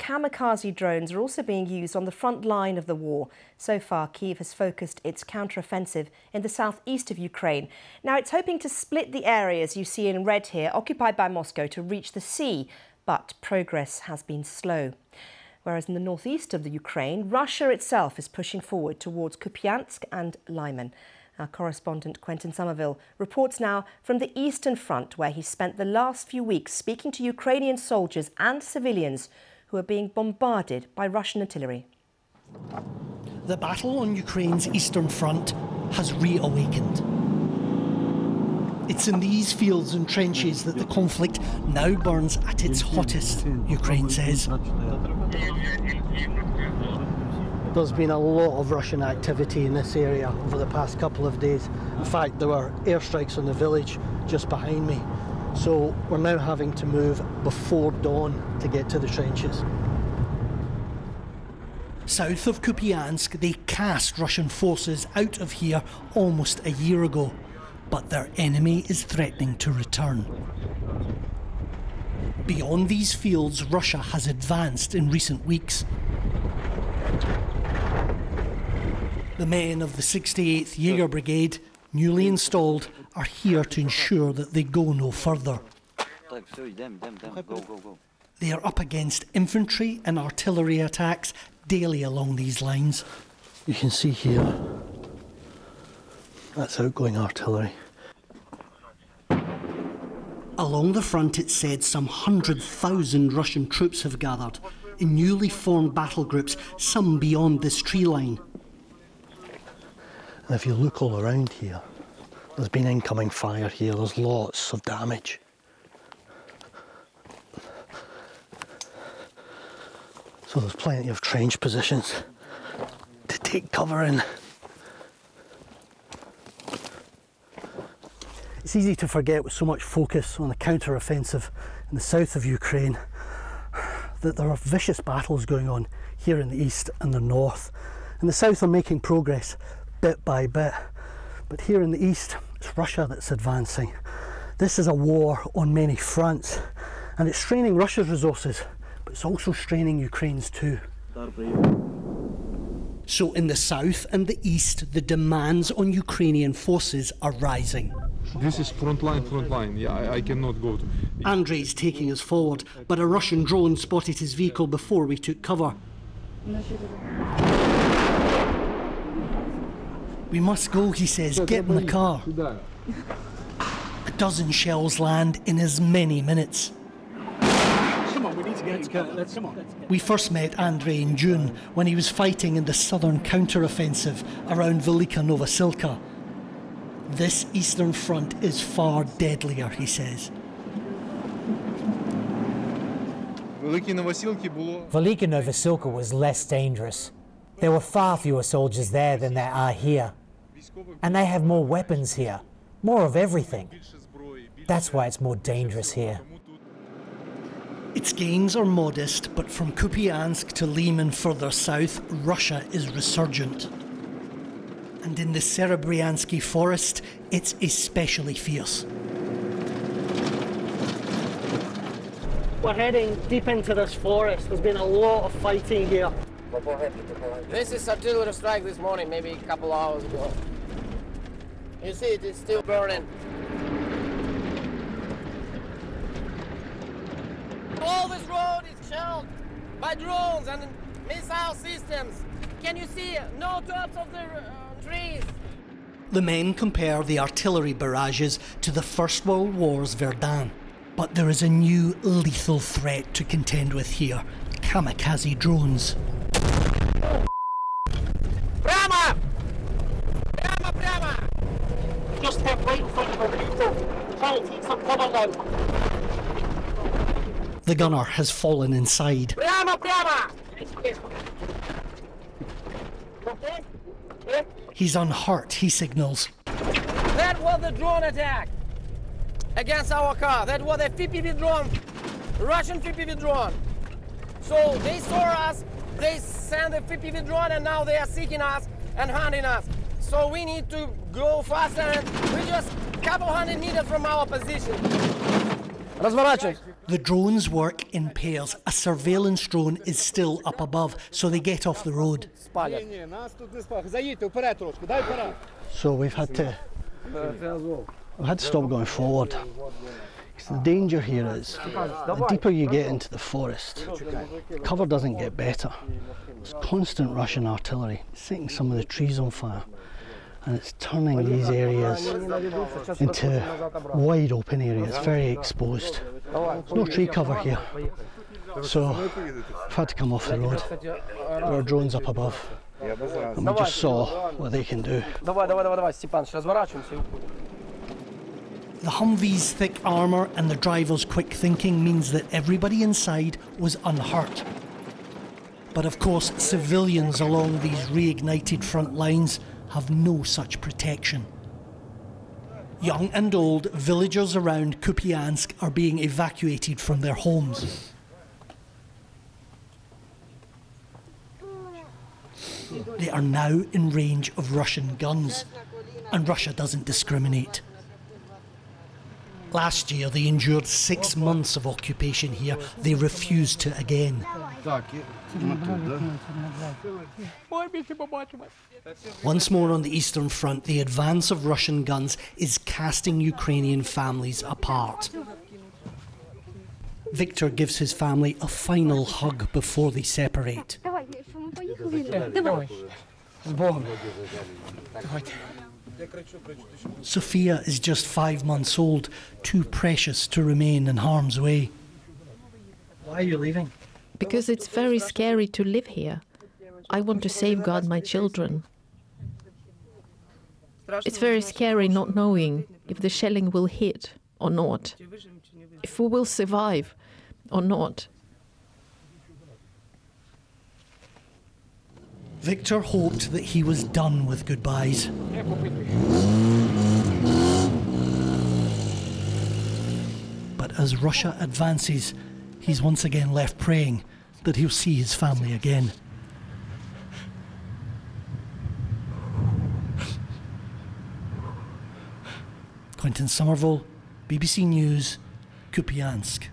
kamikaze drones are also being used on the front line of the war. So far, Kyiv has focused its counter-offensive in the southeast of Ukraine. Now, it's hoping to split the areas you see in red here, occupied by Moscow, to reach the sea. But progress has been slow. Whereas in the northeast of the Ukraine, Russia itself is pushing forward towards Kupiansk and Lyman. Our correspondent Quentin Somerville reports now from the Eastern Front, where he spent the last few weeks speaking to Ukrainian soldiers and civilians who are being bombarded by Russian artillery. The battle on Ukraine's Eastern Front has reawakened. It's in these fields and trenches that the conflict now burns at its hottest, Ukraine says. There's been a lot of Russian activity in this area over the past couple of days. In fact, there were airstrikes on the village just behind me. So we're now having to move before dawn to get to the trenches. South of Kupiansk, they cast Russian forces out of here almost a year ago. But their enemy is threatening to return. Beyond these fields, Russia has advanced in recent weeks. The men of the 68th Jaeger Brigade, newly installed, are here to ensure that they go no further. They are up against infantry and artillery attacks daily along these lines. You can see here, that's outgoing artillery. Along the front, it's said some 100,000 Russian troops have gathered in newly formed battle groups, some beyond this tree line. And if you look all around here, there's been incoming fire here, there's lots of damage. So there's plenty of trench positions to take cover in. It's easy to forget with so much focus on the counter-offensive in the south of Ukraine that there are vicious battles going on here in the east and the north. In the south are making progress bit by bit, but here in the east it's Russia that's advancing. This is a war on many fronts, and it's straining Russia's resources, but it's also straining Ukraine's too. So in the south and the east, the demands on Ukrainian forces are rising. This is front line. Yeah, I cannot go to... Andrei's taking us forward, but a Russian drone spotted his vehicle before we took cover. We must go, he says. Get in the car. A dozen shells land in as many minutes. Come on, we need to get come on. We first met Andrei in June when he was fighting in the southern counter-offensive around Velika Novosilka. This eastern front is far deadlier, he says. Velika Novosilka was less dangerous. There were far fewer soldiers there than there are here. And they have more weapons here, more of everything. That's why it's more dangerous here. Its gains are modest, but from Kupiansk to Lyman further south, Russia is resurgent. And in the Serebryansky forest, it's especially fierce. We're heading deep into this forest. There's been a lot of fighting here. This is artillery strike this morning, maybe a couple hours ago. You see it's still burning. All this road is shelled by drones and missile systems. Can you see? No tops of the trees. The men compare the artillery barrages to the First World War's Verdun. But there is a new lethal threat to contend with here: kamikaze drones. Prямо! Prямо, prямо! Just step right in front of our vehicle. Try to take some cover now. The gunner has fallen inside. Prямо, prямо! He's unhurt, he signals. That was the drone attack against our car. That was a FPV drone, Russian FPV drone. So they saw us, they sent a FPV drone, and now they are seeking us and hunting us. So we need to go faster, and we're just a couple hundred meters from our position. Разворачивай. The drones work in pairs. A surveillance drone is still up above, so they get off the road. So we've had to stop going forward. The danger here is, the deeper you get into the forest, cover doesn't get better. There's constant Russian artillery, setting some of the trees on fire, and it's turning these areas into wide open areas, very exposed. There's no tree cover here, so we've had to come off the road. There are drones up above, and we just saw what they can do. The Humvee's thick armour and the driver's quick thinking means that everybody inside was unhurt. But of course, civilians along these reignited front lines have no such protection. Young and old, villagers around Kupiansk are being evacuated from their homes. They are now in range of Russian guns, and Russia doesn't discriminate. Last year, they endured 6 months of occupation here. They refused to again. Once more on the Eastern Front, the advance of Russian guns is casting Ukrainian families apart. Victor gives his family a final hug before they separate. Sophia is just 5 months old, too precious to remain in harm's way. Why are you leaving? Because it's very scary to live here. I want to safeguard my children. It's very scary not knowing if the shelling will hit or not, if we will survive or not. Victor hoped that he was done with goodbyes. But as Russia advances, he's once again left praying that he'll see his family again. Quentin Somerville, BBC News, Kupiansk.